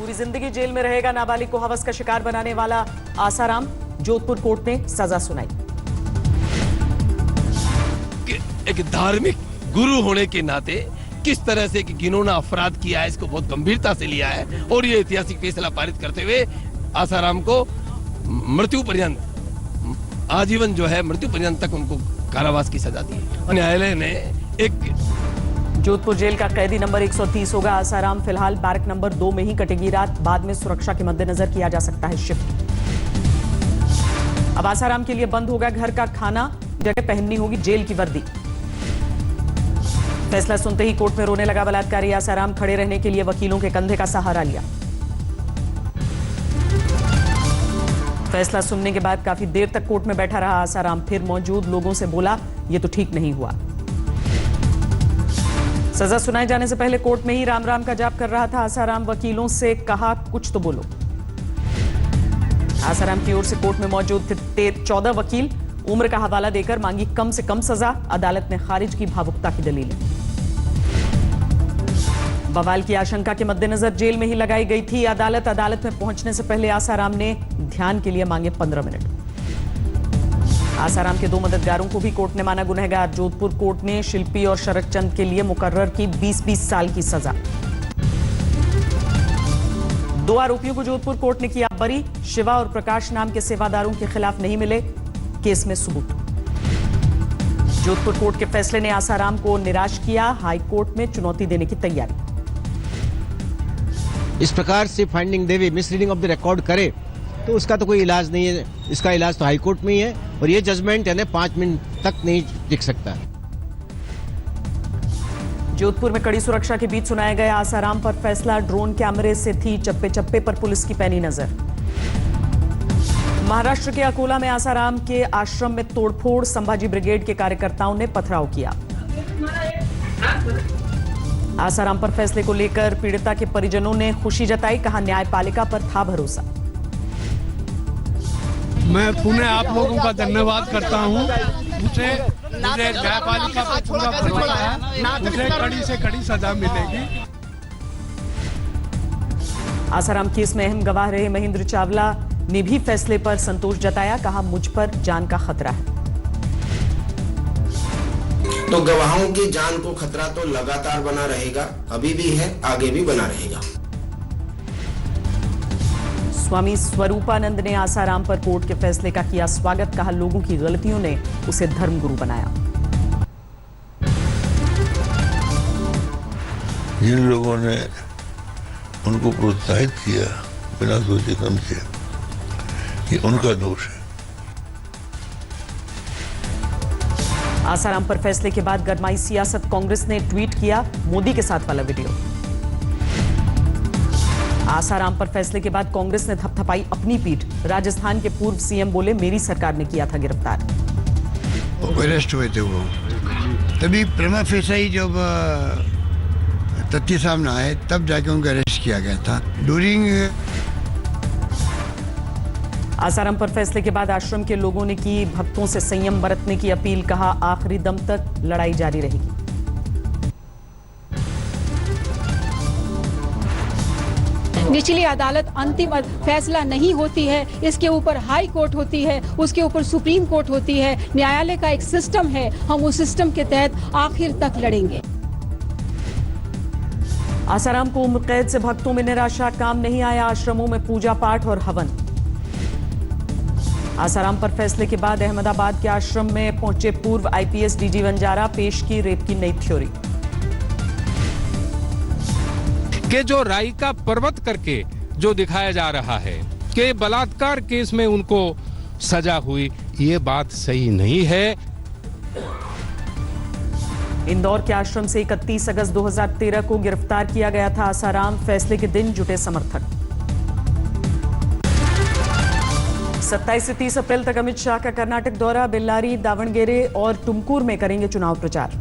पूरी जिंदगी जेल में रहेगा नाबालिग को हवस का शिकार बनाने वाला आसाराम। जोधपुर कोर्ट ने सजा सुनाई। एक धार्मिक गुरु होने के नाते किस तरह से कि घिनौना अपराध किया है, इसको बहुत गंभीरता से लिया है और ये ऐतिहासिक फैसला पारित करते हुए आसाराम को मृत्यु पर्यंत आजीवन जो है मृत्यु पर्यंत तक उनको कारावास की सजा दी है। न्यायालय ने एक जोधपुर जेल का कैदी नंबर 130 होगा आसाराम। फिलहाल बैरक नंबर 2 में ही कटेगी रात, बाद में सुरक्षा के मद्देनजर किया जा सकता है शिफ्ट। अब आसाराम के लिए बंद होगा घर का खाना, जगह पहननी होगी जेल की वर्दी। फैसला सुनते ही कोर्ट में रोने लगा बलात्कारी आसाराम। खड़े रहने के लिए वकीलों के कंधे का सहारा लिया। फैसला सुनने के बाद काफी देर तक कोर्ट में बैठा रहा आसाराम। फिर मौजूद लोगों से बोला, यह तो ठीक नहीं हुआ। सजा सुनाए जाने से पहले कोर्ट में ही राम राम का जाप कर रहा था आसाराम। वकीलों से कहा, कुछ तो बोलो। आसाराम की ओर से कोर्ट में मौजूद थे 14 वकील। उम्र का हवाला देकर मांगी कम से कम सजा। अदालत ने खारिज की भावुकता की दलीलें। बवाल की आशंका के मद्देनजर जेल में ही लगाई गई थी अदालत में पहुंचने से पहले आसाराम ने ध्यान के लिए मांगे 15 मिनट। आसाराम के 2 मददगारों को भी कोर्ट ने माना गुनहगार। जोधपुर कोर्ट ने शिल्पी और शरद चंद के लिए मुकर्रर की 20-20 साल की सजा। 2 आरोपियों को जोधपुर कोर्ट ने किया बरी। शिवा और प्रकाश नाम के सेवादारों के खिलाफ नहीं मिले केस में सबूत। जोधपुर कोर्ट के फैसले ने आसाराम को निराश किया। हाई कोर्ट में चुनौती देने की तैयारी। इस प्रकार से फाइंडिंग देवे मिसरीडिंग ऑफ द रिकॉर्ड करे तो उसका तो कोई इलाज नहीं है। इसका इलाज तो हाई कोर्ट में ही है और ये जजमेंट है ना 5 मिनट तक नहीं टिक सकता। जोधपुर में कड़ी सुरक्षा के बीच सुनाया गया आसाराम पर फैसला। ड्रोन कैमरे से थी चप्पे चप्पे पर पुलिस की पैनी नजर। महाराष्ट्र के अकोला में आसाराम के आश्रम में तोड़फोड़। संभाजी ब्रिगेड के कार्यकर्ताओं ने पथराव किया। आसाराम पर फैसले को लेकर पीड़िता के परिजनों ने खुशी जताई। कहा, न्यायपालिका पर था भरोसा। मैं पुनः आप लोगों का धन्यवाद करता हूं। मुझे न्यायपालिका पर पूरा भरोसा है। मुझे कड़ी से कड़ी सजा मिलेगी। आसाराम केस में अहम गवाह रहे महेंद्र चावला ने भी फैसले पर संतोष जताया। कहा, मुझ पर जान का खतरा है। तो गवाहों की जान को खतरा तो लगातार बना रहेगा, अभी भी है, आगे भी बना रहेगा। स्वामी स्वरूपानंद ने आसाराम पर कोर्ट के फैसले का किया स्वागत। कहा, लोगों की गलतियों ने उसे धर्मगुरु बनाया। जिन लोगों ने उनको प्रोत्साहित किया बिना सोचे समझे, ये उनका दोष है। आसाराम पर फैसले के बाद गरमाई सियासत। कांग्रेस ने ट्वीट किया मोदी के साथ वाला वीडियो। आसाराम पर फैसले के बाद कांग्रेस ने थपथपाई अपनी पीठ। राजस्थान के पूर्व सीएम बोले, मेरी सरकार ने किया था गिरफ्तार। अरेस्ट हुए थे वो, तभी प्रमा फेसाई जब तथ्य सामने आए तब जाके उनको अरेस्ट किया गया था। ड्यूरिंग आसाराम पर फैसले के बाद आश्रम के लोगों ने की भक्तों से संयम बरतने की अपील। कहा, आखिरी दम तक लड़ाई जारी रहेगी। निचली अदालत अंतिम फैसला नहीं होती है, इसके ऊपर हाई कोर्ट होती है, उसके ऊपर सुप्रीम कोर्ट होती है। न्यायालय का एक सिस्टम है, हम उस सिस्टम के तहत आखिर तक लड़ेंगे। आसाराम को उम्र कैद से भक्तों में निराशा। काम नहीं आया आश्रमों में पूजा पाठ और हवन। आसाराम पर फैसले के बाद अहमदाबाद के आश्रम में पहुंचे पूर्व आईपीएस डीजी वंजारा। पेश की रेप की नई थ्योरी। कि जो राई का पर्वत करके जो दिखाया जा रहा है कि बलात्कार केस में उनको सजा हुई, ये बात सही नहीं है। इंदौर के आश्रम से 31 अगस्त 2013 को गिरफ्तार किया गया था आसाराम। फैसले के दिन जुटे समर्थक। 27 से 30 अप्रैल तक अमित शाह का कर्नाटक दौरा। बेल्लारी, दावणगेरे और तुमकुर में करेंगे चुनाव प्रचार।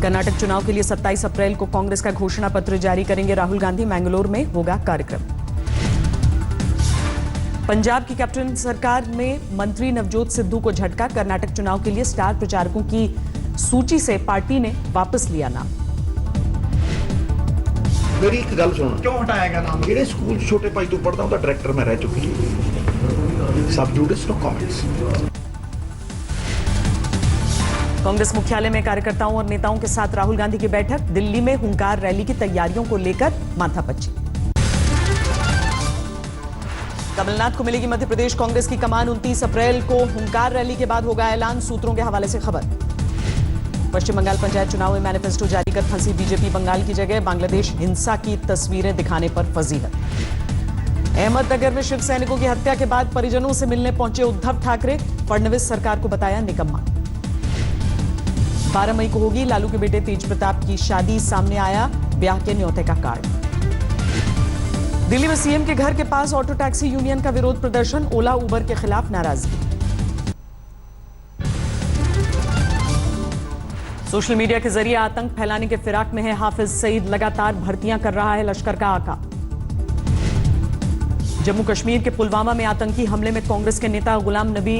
कर्नाटक चुनाव के लिए 27 अप्रैल को कांग्रेस का घोषणा पत्र जारी करेंगे राहुल गांधी। मैंगलोर में होगा कार्यक्रम। पंजाब की कैप्टन सरकार में मंत्री नवजोत सिद्धू को झटका। कर्नाटक चुनाव के लिए स्टार प्रचारकों की सूची से पार्टी ने वापस लिया नाम। ਮੇਰੀ ਇੱਕ ਗੱਲ ਸੁਣ, ਕਿਉਂ ਹਟਾਇਆ ਗਿਆ ਨਾਮ? ਜਿਹੜੇ ਸਕੂਲ 'ਚ ਛੋਟੇ ਭਾਈ ਤੂੰ ਪੜਦਾ ਉਹਦਾ ਡਾਇਰੈਕਟਰ ਮੈਂ ਰਹਿ ਚੁੱਕੀ सब जुडिस नो कमेंट्स। कांग्रेस मुख्यालय में कार्यकर्ताओं और नेताओं के साथ राहुल गांधी की बैठक। दिल्ली में हुंकार रैली की तैयारियों को लेकर माथापच्ची। कमलनाथ को मिलेगी मध्य प्रदेश कांग्रेस की कमान। 29 अप्रैल को हुंकार रैली के बाद होगा ऐलान, सूत्रों के हवाले से खबर। पश्चिम बंगाल पंचायत चुनाव में मैनिफेस्टो जारी कर फंसी बीजेपी बंगाल की जगह बांग्लादेश हिंसा की तस्वीरें दिखाने पर फंसी है। अहमदनगर में शिव सैनिकों की हत्या के बाद परिजनों से मिलने पहुंचे उद्धव ठाकरे। फडणवीस सरकार को बताया निकम्मा। 12 मई को होगी लालू के बेटे तेज प्रताप की शादी, सामने आया ब्याह के न्योते का कार्ड। दिल्ली में सीएम के घर के पास ऑटो टैक्सी यूनियन का विरोध प्रदर्शन, ओला उबर के खिलाफ नाराजगी। सोशल मीडिया के जरिए आतंक फैलाने के फिराक में है हाफिज सईद, लगातार भर्तियां कर रहा है लश्कर का आका। जम्मू कश्मीर के पुलवामा में आतंकी हमले में कांग्रेस के नेता गुलाम नबी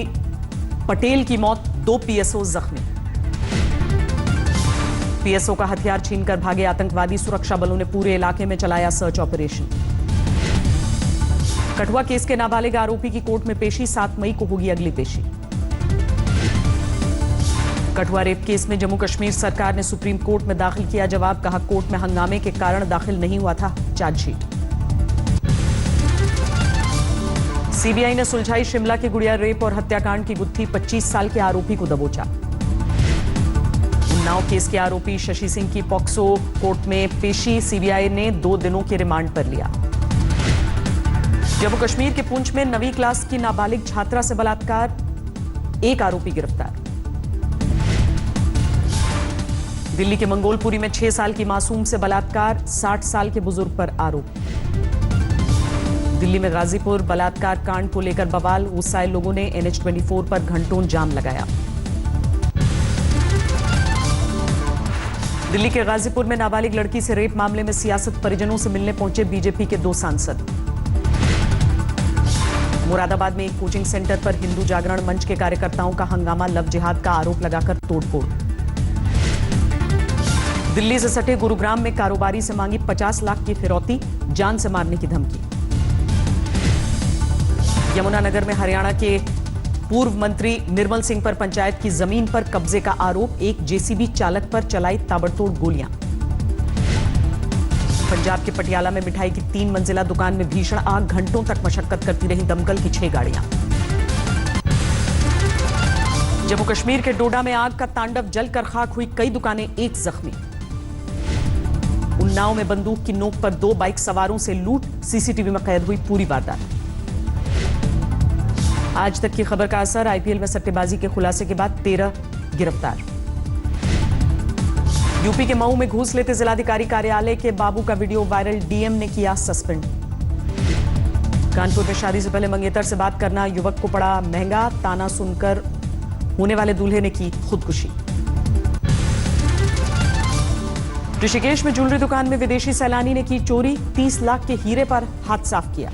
पटेल की मौत, 2 पीएसओ जख्मी। पीएसओ का हथियार छीनकर भागे आतंकवादी, सुरक्षा बलों ने पूरे इलाके में चलाया सर्च ऑपरेशन। कठुआ केस के नाबालिग आरोपी की कोर्ट में पेशी, 7 मई को होगी अगली पेशी। कठुआ रेप केस में जम्मू कश्मीर सरकार ने सुप्रीम कोर्ट में दाखिल किया जवाब, कहा कोर्ट में हंगामे के कारण दाखिल नहीं हुआ था चार्जशीट। सीबीआई ने सुलझाई शिमला के गुड़िया रेप और हत्याकांड की गुत्थी, 25 साल के आरोपी को दबोचा। उन्नाव केस के आरोपी शशि सिंह की पॉक्सो कोर्ट में पेशी, सीबीआई ने 2 दिनों के रिमांड पर लिया। जम्मू कश्मीर के पुंछ में 9वीं क्लास की नाबालिग छात्रा से बलात्कार, 1 आरोपी गिरफ्तार। दिल्ली के मंगोलपुरी में 6 साल की मासूम से बलात्कार, 60 साल के बुजुर्ग पर आरोप। दिल्ली में गाजीपुर बलात्कार कांड को लेकर बवाल, गुस्साए लोगों ने NH24 पर घंटों जाम लगाया। दिल्ली के गाजीपुर में नाबालिग लड़की से रेप मामले में सियासत, परिजनों से मिलने पहुंचे बीजेपी के 2 सांसद। मुरादाबाद में एक कोचिंग सेंटर पर हिंदू जागरण मंच के कार्यकर्ताओं का हंगामा, लव जिहाद का आरोप लगाकर तोड़फोड़। दिल्ली से सटे गुरुग्राम में कारोबारी से मांगी 50 लाख की फिरौती, जान से मारने की धमकी। यमुनानगर में हरियाणा के पूर्व मंत्री निर्मल सिंह पर पंचायत की जमीन पर कब्जे का आरोप, एक जेसीबी चालक पर चलाई ताबड़तोड़ गोलियां। पंजाब के पटियाला में मिठाई की 3 मंजिला दुकान में भीषण आग, घंटों तक मशक्कत करती रही दमकल की 6 गाड़ियां। जम्मू कश्मीर के डोडा में आग का तांडव, जलकर खाक हुई कई दुकानें, 1 जख्मी। उन्नाव में बंदूक की नोक पर 2 बाइक सवारों से लूट, सीसीटीवी में कैद हुई पूरी वारदात। आज तक की खबर का असर, आईपीएल में सट्टेबाजी के खुलासे के बाद 13 गिरफ्तार। यूपी के मऊ में घूस लेते जिलाधिकारी कार्यालय के बाबू का वीडियो वायरल, डीएम ने किया सस्पेंड। कानपुर में शादी से पहले मंगेतर से बात करना युवक को पड़ा महंगा, ताना सुनकर होने वाले दूल्हे ने की खुदकुशी। ऋषिकेश में ज्वेलरी दुकान में विदेशी सैलानी ने की चोरी, 30 लाख के हीरे पर हाथ साफ किया।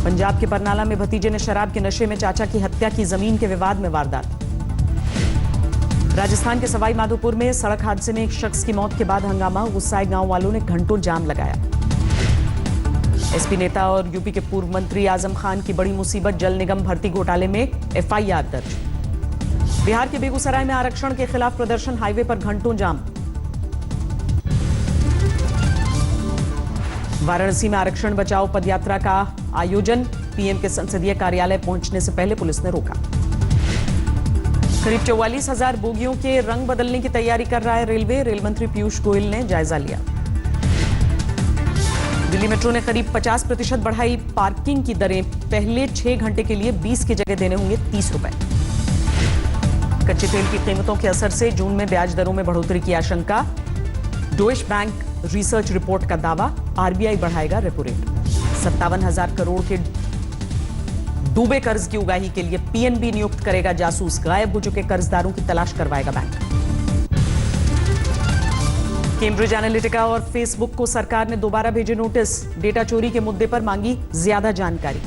पंजाब के बरनाला में भतीजे ने शराब के नशे में चाचा की हत्या की, जमीन के विवाद में वारदात। राजस्थान के सवाई माधोपुर में सड़क हादसे में एक शख्स की मौत के बाद हंगामा, गुस्साए गांव वालों ने घंटों जाम लगाया। एसपी नेता और यूपी के पूर्व मंत्री आजम खान की बड़ी मुसीबत, जल निगम भर्ती घोटाले में एफआईआर दर्ज। बिहार के बेगूसराय में आरक्षण के खिलाफ प्रदर्शन, हाईवे पर घंटों जाम। वाराणसी में आरक्षण बचाओ पदयात्रा का आयोजन, पीएम के संसदीय कार्यालय पहुंचने से पहले पुलिस ने रोका। करीब 44,000 बोगियों के रंग बदलने की तैयारी कर रहा है रेलवे, रेल मंत्री पीयूष गोयल ने जायजा लिया। दिल्ली मेट्रो ने करीब 50% बढ़ाई पार्किंग की दरें, पहले 6 घंटे के लिए 20 की जगह देने होंगे 30 रुपए। कच्चे तेल की कीमतों के असर से जून में ब्याज दरों में बढ़ोतरी की आशंका, डोइश बैंक रिसर्च रिपोर्ट का दावा, आरबीआई बढ़ाएगा रेपो रेट। 57,000 करोड़ के डूबे कर्ज की उगाही के लिए पीएनबी नियुक्त करेगा जासूस, गायब हो चुके कर्जदारों की तलाश करवाएगा बैंक। कैम्ब्रिज एनालिटिका और फेसबुक को सरकार ने दोबारा भेजे नोटिस, डेटा चोरी के मुद्दे पर मांगी ज्यादा जानकारी।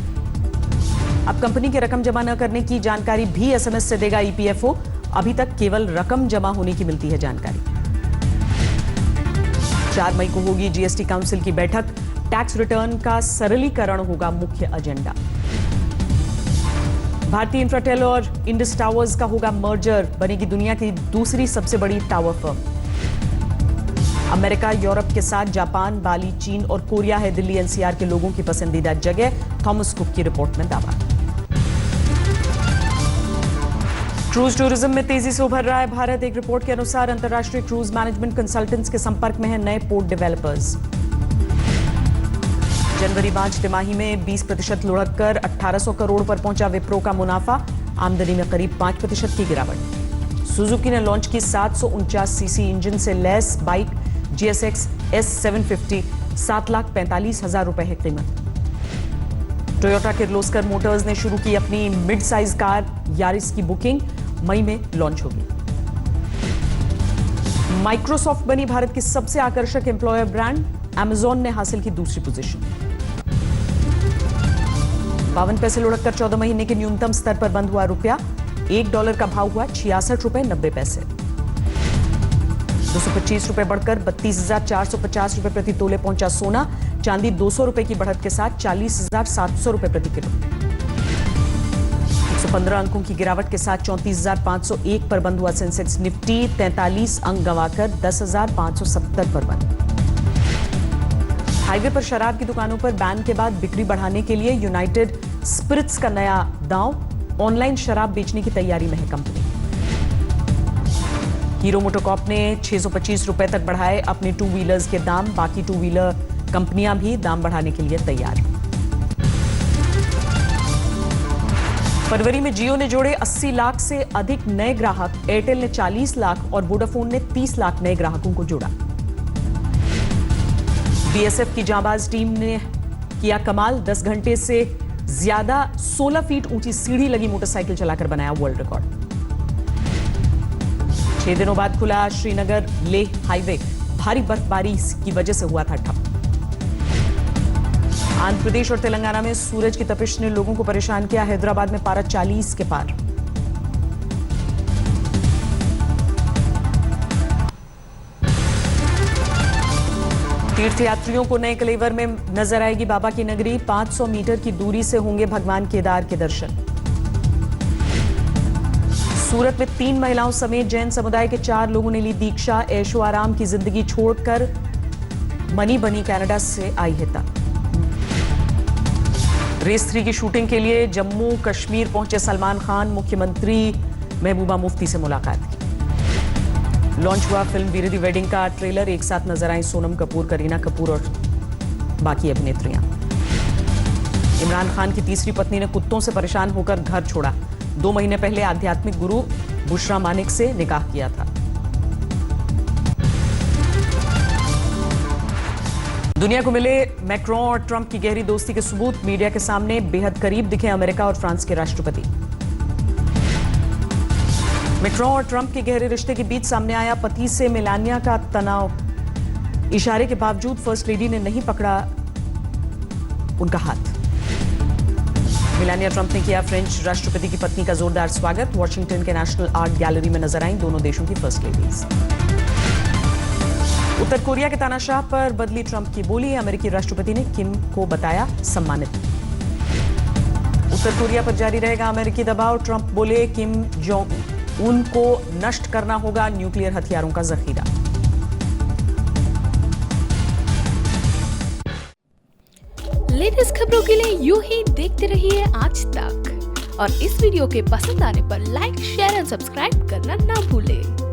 अब कंपनी की रकम जमा न करने की जानकारी भी एसएमएस से देगा ईपीएफओ, अभी तक केवल रकम जमा होने की मिलती है जानकारी। 4 मई को होगी जीएसटी काउंसिल की बैठक। टैक्स रिटर्न का सरलीकरण होगा मुख्य एजेंडा। भारतीय इंफ्राटेल और इंडस टावर्स का होगा मर्जर, बनेगी दुनिया की दूसरी सबसे बड़ी टावर फर्म। अमेरिका, यूरोप के साथ जापान, बाली, चीन और कोरिया है दिल्ली एनसीआर के लोगों की पसंदीदा जगह, थॉमस कुक की रिपोर्ट में दावा। क्रूज टूरिज्म में तेजी से उभर रहा है भारत। एक रिपोर्ट के अनुसार अंतर्राष्ट्रीय क्रूज मैनेजमेंट कंसल्टेंट्स के संपर्क में है नए पोर्ट डेवलपर्स। जनवरी-मार्च तिमाही में 20% लुढ़क कर 1800 करोड़ पर पहुंचा विप्रो का मुनाफा, आमदनी में करीब 5% की गिरावट। सुजुकी ने लॉन्च की 749 सीसी इंजन से लैस बाइक GSX S750, 7,45,000 रुपए है कीमत। टोयोटा किर्लोस्कर मोटर्स ने शुरू की अपनी मिड साइज कार यारिस की बुकिंग, मई में लॉन्च होगी। माइक्रोसॉफ्ट बनी भारत की सबसे आकर्षक एम्प्लॉयर ब्रांड, Amazon ने हासिल की दूसरी पोजीशन। 52 पैसे लुढ़ककर 14 महीने के न्यूनतम स्तर पर बंद हुआ रुपया, $1 का भाव हुआ 66 रुपए 90 पैसे। 225 रुपए बढ़कर 32,450 रुपए प्रति तोले पहुंचा सोना, चांदी 200 रुपए की बढ़त के साथ 40,700 रुपए प्रति किलो। 115 अंकों की गिरावट के साथ 34,501 पर बंद हुआ सेंसेक्स। निफ्टी 43 अंक गंवाकर 10,570 पर बंद। हाईवे पर शराब की दुकानों पर बैन के बाद बिक्री बढ़ाने के लिए यूनाइटेड स्पिरिट्स का नया दांव, ऑनलाइन शराब बेचने की तैयारी में है कंपनी। हीरो मोटोकॉर्प ने 625 रुपए तक बढ़ाए अपने 2 व्हीलर्स के दाम, बाकी 2 व्हीलर कंपनियां भी दाम बढ़ाने के लिए तैयार। फरवरी में जियो ने जोड़े 80 लाख से अधिक नए ग्राहक, एयरटेल ने 40 लाख और वोडाफोन ने 30 लाख नए ग्राहकों को जोड़ा। बीएसएफ की जांबाज टीम ने किया कमाल, 10 घंटे से ज्यादा 16 फीट ऊंची सीढ़ी लगी मोटरसाइकिल चलाकर बनाया वर्ल्ड रिकॉर्ड। 6 दिनों बाद खुला श्रीनगर लेह हाईवे, भारी बर्फबारी की वजह से हुआ था ठप। आंध्र प्रदेश और तेलंगाना में सूरज की तपिश ने लोगों को परेशान किया, हैदराबाद में पारा 40 के पार। तीर्थयात्रियों को नए कलेवर में नजर आएगी बाबा की नगरी, 500 मीटर की दूरी से होंगे भगवान केदार के दर्शन। सूरत में 3 महिलाओं समेत जैन समुदाय के 4 लोगों ने ली दीक्षा, ऐशो आराम की जिंदगी छोड़कर मनी बनी कनाडा से आई है तक। रेस 3 की शूटिंग के लिए जम्मू कश्मीर पहुंचे सलमान खान, मुख्यमंत्री महबूबा मुफ्ती से मुलाकात की। लॉन्च हुआ फिल्म वीर दी वेडिंग का ट्रेलर, एक साथ नजर आई सोनम कपूर, करीना कपूर और बाकी अभिनेत्रियां। इमरान खान की तीसरी पत्नी ने कुत्तों से परेशान होकर घर छोड़ा, 2 महीने पहले आध्यात्मिक गुरु बुशरा मानिक से निकाह किया था। दुनिया को मिले मैक्रोन और ट्रंप की गहरी दोस्ती के सबूत, मीडिया के सामने बेहद करीब दिखे अमेरिका और फ्रांस के राष्ट्रपति। मैक्रोन और ट्रंप के गहरे रिश्ते के बीच सामने आया पति से मेलानिया का तनाव, इशारे के बावजूद फर्स्ट लेडी ने नहीं पकड़ा उनका हाथ। मेलानिया ट्रंप ने किया फ्रेंच राष्ट्रपति की पत्नी का जोरदार स्वागत, वॉशिंगटन के नेशनल आर्ट गैलरी में नजर आईं दोनों देशों की फर्स्ट लेडीज। उत्तर कोरिया के तानाशाह पर बदली ट्रंप की बोली, अमेरिकी राष्ट्रपति ने किम को बताया सम्मानित। उत्तर कोरिया पर जारी रहेगा अमेरिकी दबाव, ट्रंप बोले किम जोंग उन को नष्ट करना होगा न्यूक्लियर हथियारों का जखीरा। लेटेस्ट खबरों के लिए यूं ही देखते रहिए आज तक और इस वीडियो के पसंद आने पर लाइक, शेयर एंड सब्सक्राइब करना ना भूलें।